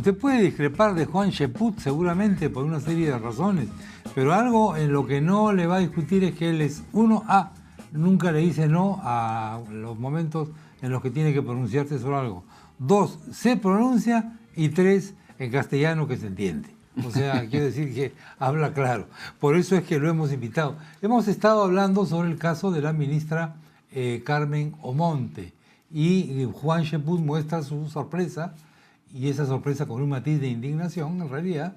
Usted puede discrepar de Juan Cheput seguramente por una serie de razones, pero algo en lo que no le va a discutir es que él es, uno, nunca le dice no a los momentos en los que tiene que pronunciarse sobre algo. Dos, se pronuncia, y tres, en castellano que se entiende. O sea, quiero decir que habla claro. Por eso es que lo hemos invitado. Hemos estado hablando sobre el caso de la ministra Carmen Omonte, y Juan Cheput muestra su sorpresa, y esa sorpresa con un matiz de indignación, en realidad,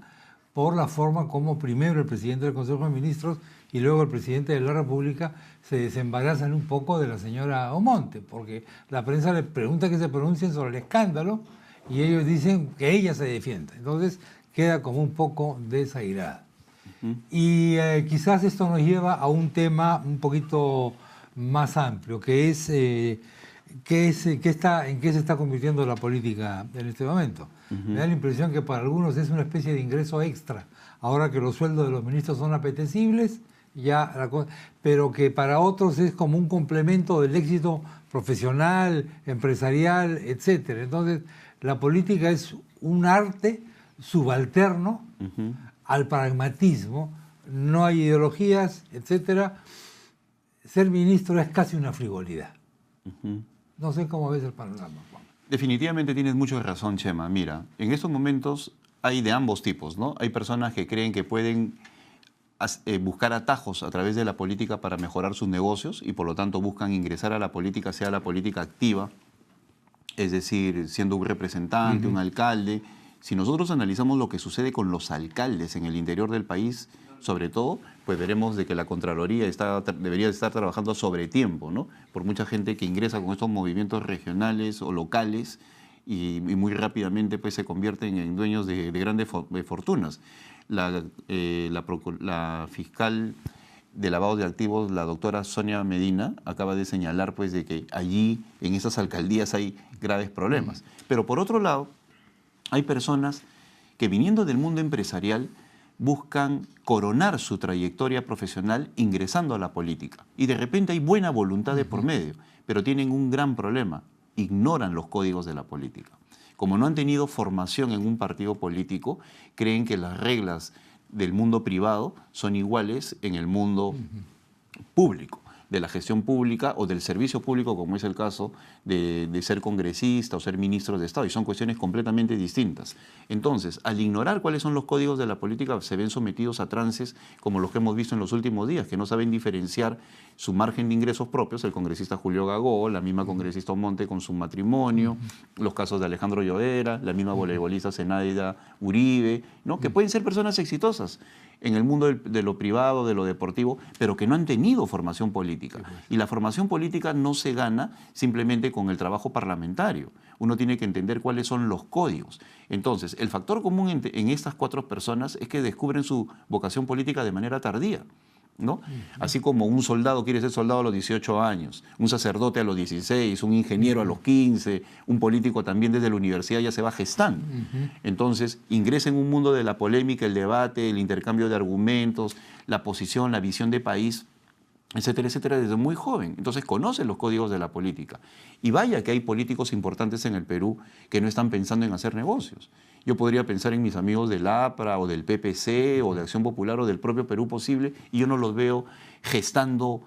por la forma como primero el presidente del Consejo de Ministros y luego el presidente de la República se desembarazan un poco de la señora Omonte, porque la prensa le pregunta que se pronuncien sobre el escándalo y ellos dicen que ella se defienda. Entonces queda como un poco desairada. Y quizás esto nos lleva a un tema un poquito más amplio, que es en qué se está convirtiendo la política en este momento. Me da la impresión que para algunos es una especie de ingreso extra, ahora que los sueldos de los ministros son apetecibles, pero que para otros es como un complemento del éxito profesional, empresarial, etc. Entonces, la política es un arte subalterno al pragmatismo, no hay ideologías, etc. Ser ministro es casi una frivolidad. No sé cómo ves el panorama, Juan. Definitivamente tienes mucha razón, Chema. Mira, en estos momentos hay de ambos tipos, ¿no? Hay personas que creen que pueden buscar atajos a través de la política para mejorar sus negocios y por lo tanto buscan ingresar a la política, sea la política activa, es decir, siendo un representante, un alcalde. Si nosotros analizamos lo que sucede con los alcaldes en el interior del país, sobre todo, pues veremos de que la Contraloría debería estar trabajando sobre tiempo, ¿no? Por mucha gente que ingresa con estos movimientos regionales o locales y muy rápidamente pues, se convierten en dueños de grandes fortunas. La fiscal de lavado de activos, la doctora Sonia Medina, acaba de señalar pues, de que allí, en esas alcaldías, hay graves problemas. Pero por otro lado, hay personas que viniendo del mundo empresarial buscan coronar su trayectoria profesional ingresando a la política. Y de repente hay buena voluntad de por medio, pero tienen un gran problema: ignoran los códigos de la política. Como no han tenido formación en un partido político, creen que las reglas del mundo privado son iguales en el mundo público, de la gestión pública o del servicio público, como es el caso de ser congresista o ser ministro de Estado, y son cuestiones completamente distintas. Entonces, al ignorar cuáles son los códigos de la política, se ven sometidos a trances como los que hemos visto en los últimos días, que no saben diferenciar su margen de ingresos propios, el congresista Julio Gagó, la misma congresista Omonte con su matrimonio, los casos de Alejandro Llovera, la misma voleibolista Zenaida Uribe, ¿no? Que pueden ser personas exitosas en el mundo de lo privado, de lo deportivo, pero que no han tenido formación política. Y la formación política no se gana simplemente con el trabajo parlamentario. Uno tiene que entender cuáles son los códigos. Entonces, el factor común en estas cuatro personas es que descubren su vocación política de manera tardía, ¿no? Así como un soldado quiere ser soldado a los 18 años, un sacerdote a los 16, un ingeniero a los 15, un político también desde la universidad ya se va gestando. Entonces, ingresa en un mundo de la polémica, el debate, el intercambio de argumentos, la posición, la visión de país, etcétera, etcétera, desde muy joven. Entonces conoce los códigos de la política. Y vaya que hay políticos importantes en el Perú que no están pensando en hacer negocios. Yo podría pensar en mis amigos del APRA o del PPC o de Acción Popular o del propio Perú Posible, y yo no los veo gestando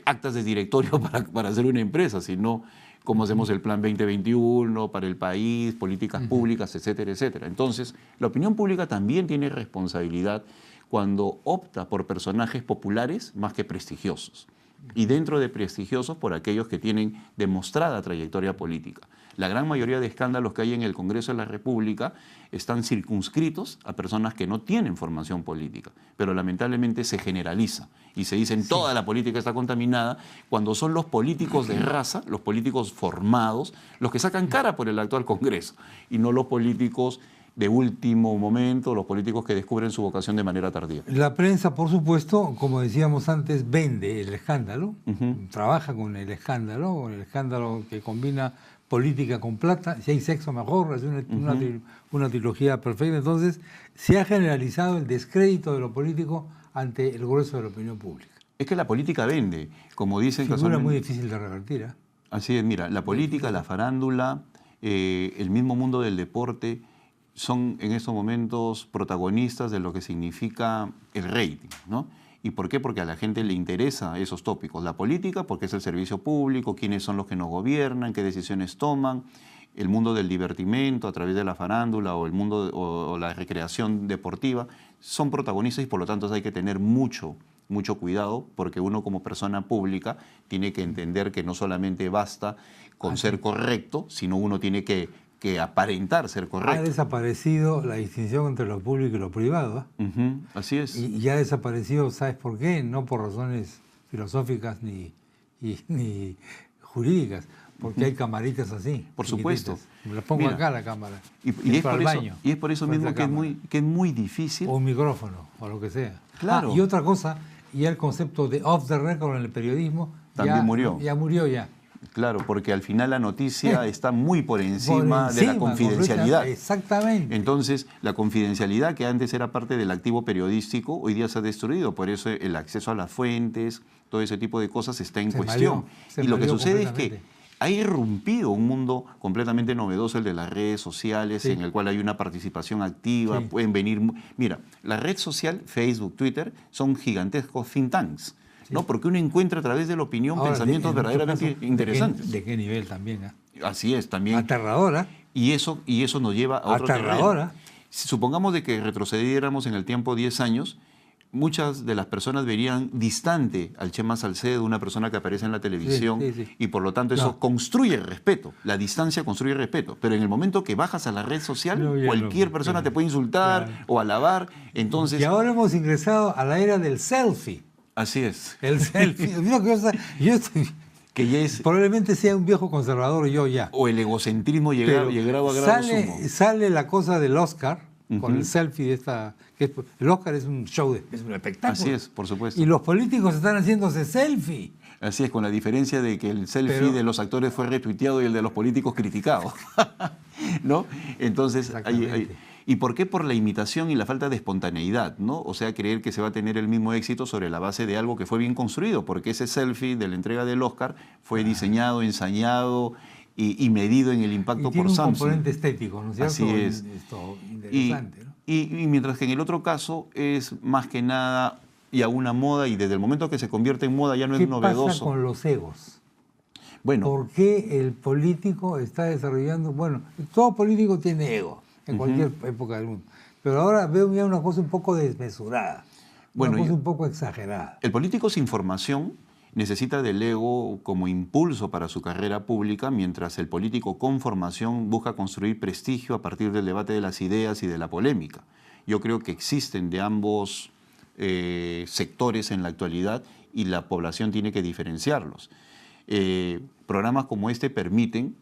actas de directorio para hacer una empresa, sino cómo hacemos el Plan 2021 para el país, políticas públicas, etcétera, etcétera. Entonces, la opinión pública también tiene responsabilidad cuando opta por personajes populares más que prestigiosos. Y dentro de prestigiosos, por aquellos que tienen demostrada trayectoria política. La gran mayoría de escándalos que hay en el Congreso de la República están circunscritos a personas que no tienen formación política, pero lamentablemente se generaliza y se dice toda la política está contaminada, cuando son los políticos de raza, los políticos formados, los que sacan cara por el actual Congreso, y no los políticos de último momento, los políticos que descubren su vocación de manera tardía. La prensa, por supuesto, como decíamos antes, vende el escándalo, trabaja con el escándalo que combina política con plata. Si hay sexo, mejor, es una trilogía perfecta. Entonces, se ha generalizado el descrédito de lo político ante el grueso de la opinión pública. Es que la política vende, como dicen casualmente. Es muy difícil de revertir, ¿eh? Así es, mira, la política, la farándula, el mismo mundo del deporte, son en estos momentos protagonistas de lo que significa el rating, ¿no? ¿Y por qué? Porque a la gente le interesa esos tópicos. La política, porque es el servicio público, quiénes son los que nos gobiernan, qué decisiones toman. El mundo del divertimento a través de la farándula o el mundo o la recreación deportiva son protagonistas y por lo tanto hay que tener mucho cuidado porque uno como persona pública tiene que entender que no solamente basta con ser correcto, sino uno tiene que aparentar ser correcto. Ha desaparecido la distinción entre lo público y lo privado. Así es. Y ya ha desaparecido, ¿sabes por qué? No por razones filosóficas ni jurídicas, porque hay camaritas así. Por supuesto. Me las pongo acá la cámara. Y es por eso mismo que es muy difícil. O un micrófono, o lo que sea. Claro. Y otra cosa, ya el concepto de off the record en el periodismo también murió. Ya murió ya. Claro, porque al final la noticia está muy por encima de la confidencialidad. Exactamente. Entonces, la confidencialidad que antes era parte del activo periodístico, hoy día se ha destruido. Por eso el acceso a las fuentes, todo ese tipo de cosas está en cuestión. Y lo que sucede es que ha irrumpido un mundo completamente novedoso, el de las redes sociales, en el cual hay una participación activa, pueden venir... Mira, la red social, Facebook, Twitter, son gigantescos think tanks. ¿No? Porque uno encuentra a través de la opinión pensamientos verdaderamente interesantes. ¿De qué nivel también? Así es, también. Aterradora. Y eso nos lleva a otro terreno. Si supongamos de que retrocediéramos en el tiempo 10 años, muchas de las personas verían distante al Chema Salcedo, una persona que aparece en la televisión, y por lo tanto eso construye respeto. La distancia construye respeto. Pero en el momento que bajas a la red social, cualquier persona te puede insultar o alabar. Entonces, y ahora hemos ingresado a la era del selfie. Así es. El selfie. Yo estoy... Que ya es, probablemente sea un viejo conservador yo ya. O el egocentrismo llegado a grado sumo. Sale la cosa del Oscar, con el selfie de esta... el Oscar es un show, es un espectáculo. Así es, por supuesto. Y los políticos están haciéndose selfie. Así es, con la diferencia de que el selfie de los actores fue retuiteado y el de los políticos criticado. ¿No? Entonces, ¿y por qué? Por la imitación y la falta de espontaneidad, ¿no? O sea, creer que se va a tener el mismo éxito sobre la base de algo que fue bien construido, porque ese selfie de la entrega del Oscar fue diseñado, ensayado y medido en el impacto por Samsung. Tiene un componente estético, ¿no es cierto? Así es. Esto interesante, ¿no? Y mientras que en el otro caso es más que nada ya una moda y desde el momento que se convierte en moda ya no es novedoso. ¿Qué pasa con los egos? Bueno. ¿Por qué el político está desarrollando? Bueno, todo político tiene ego en cualquier época del mundo. Pero ahora veo ya una cosa un poco desmesurada, una cosa un poco exagerada. El político sin formación necesita del ego como impulso para su carrera pública, mientras el político con formación busca construir prestigio a partir del debate de las ideas y de la polémica. Yo creo que existen de ambos sectores en la actualidad y la población tiene que diferenciarlos. Programas como este permiten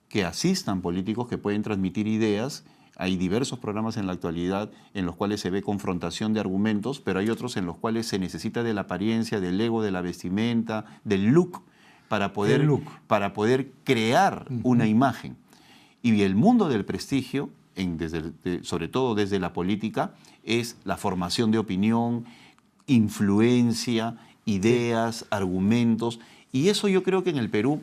que asistan políticos que pueden transmitir ideas. Hay diversos programas en la actualidad en los cuales se ve confrontación de argumentos, pero hay otros en los cuales se necesita de la apariencia, del ego, de la vestimenta, del look, para poder crear una imagen. Y el mundo del prestigio, sobre todo desde la política, es la formación de opinión, influencia, ideas, argumentos. Y eso yo creo que en el Perú...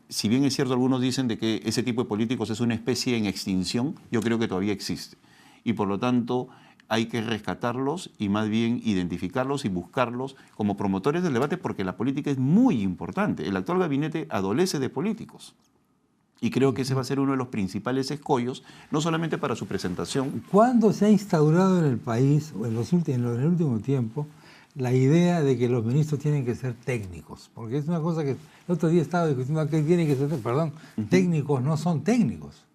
si bien es cierto, algunos dicen de que ese tipo de políticos es una especie en extinción, yo creo que todavía existe. Y por lo tanto hay que rescatarlos y más bien identificarlos y buscarlos como promotores del debate porque la política es muy importante. El actual gabinete adolece de políticos. Y creo que ese va a ser uno de los principales escollos, no solamente para su presentación. ¿Cuándo se ha instaurado en el país, o en el último tiempo, la idea de que los ministros tienen que ser técnicos? Porque es una cosa que el otro día estaba discutiendo que tienen que ser, técnicos no son técnicos.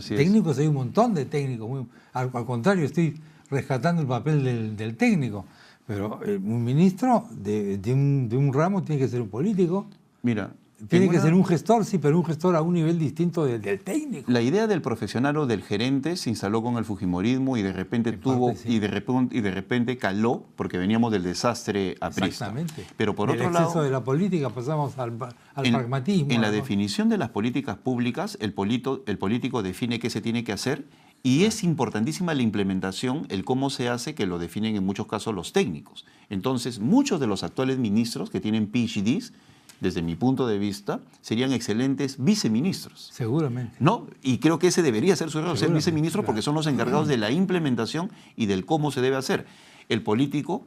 Técnicos hay un montón de técnicos. Al contrario, estoy rescatando el papel del técnico. Pero un ministro de un ramo tiene que ser un político. Mira, tiene que ser un gestor, sí, pero un gestor a un nivel distinto del técnico. La idea del profesional o del gerente se instaló con el fujimorismo y de repente y de repente caló porque veníamos del desastre aprista. Exactamente. Pero por otro lado, del exceso de la política pasamos al pragmatismo. En la definición de las políticas públicas, el político define qué se tiene que hacer y es importantísima la implementación, el cómo se hace, que lo definen en muchos casos los técnicos. Entonces, muchos de los actuales ministros que tienen PhDs desde mi punto de vista, serían excelentes viceministros. Seguramente. ¿No? Y creo que ese debería ser su rol, ser viceministro, claro. porque son los encargados de la implementación y del cómo se debe hacer. El político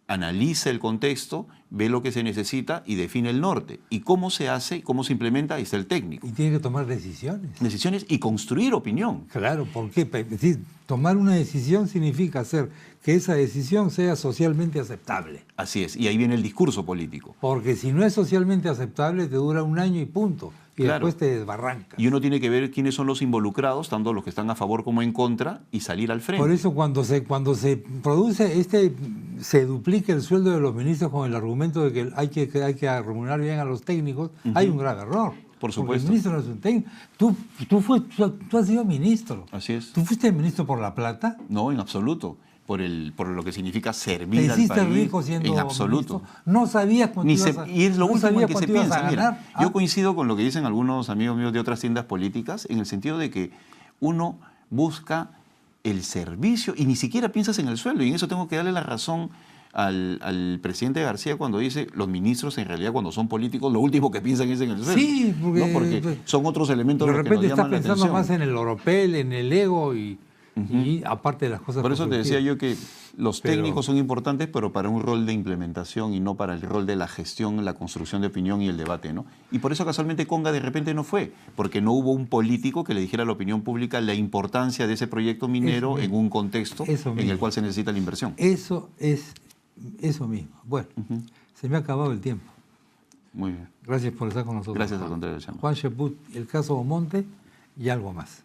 analiza el contexto, ve lo que se necesita y define el norte. Y cómo se hace, cómo se implementa, ahí está el técnico. Y tiene que tomar decisiones. Decisiones y construir opinión. Claro, ¿por qué? Es decir, tomar una decisión significa hacer que esa decisión sea socialmente aceptable. Así es, y ahí viene el discurso político. Porque si no es socialmente aceptable, te dura un año y punto. Y Claro. después te desbarranca. Y uno tiene que ver quiénes son los involucrados, tanto los que están a favor como en contra, y salir al frente. Por eso cuando se produce se duplica el sueldo de los ministros con el argumento de que hay que remunerar bien a los técnicos, hay un grave error. Por Porque supuesto. el ministro no es un técnico. Tú has sido ministro. Así es. ¿Tú fuiste ministro por la plata? No, en absoluto. Por lo que significa ¿Te servir al hiciste país. rico siendo En absoluto. ministro? No sabías cuánto ibas a Y es lo no último sabías en que se cuánto ibas a piensa. Mira, ganar. yo coincido con lo que dicen algunos amigos míos de otras tiendas políticas, en el sentido de que uno busca el servicio y ni siquiera piensas en el sueldo. Y en eso tengo que darle la razón al presidente García cuando dice los ministros en realidad cuando son políticos lo último que piensan es en el sueldo. Sí, porque, ¿no? Porque son otros elementos de los que repente nos estás llaman la pensando atención. más en el oropel, en el ego y aparte de las cosas. Por eso te decía constructivas. yo que los técnicos son importantes, pero para un rol de implementación y no para el rol de la gestión, la construcción de opinión y el debate, ¿no? Y por eso casualmente Conga de repente no fue, porque no hubo un político que le dijera a la opinión pública la importancia de ese proyecto minero en un contexto en el cual se necesita la inversión. Eso mismo. Bueno, se me ha acabado el tiempo. Muy bien. Gracias por estar con nosotros. Gracias al contrario, Chamo. Juan Cheput, el caso Omonte y algo más.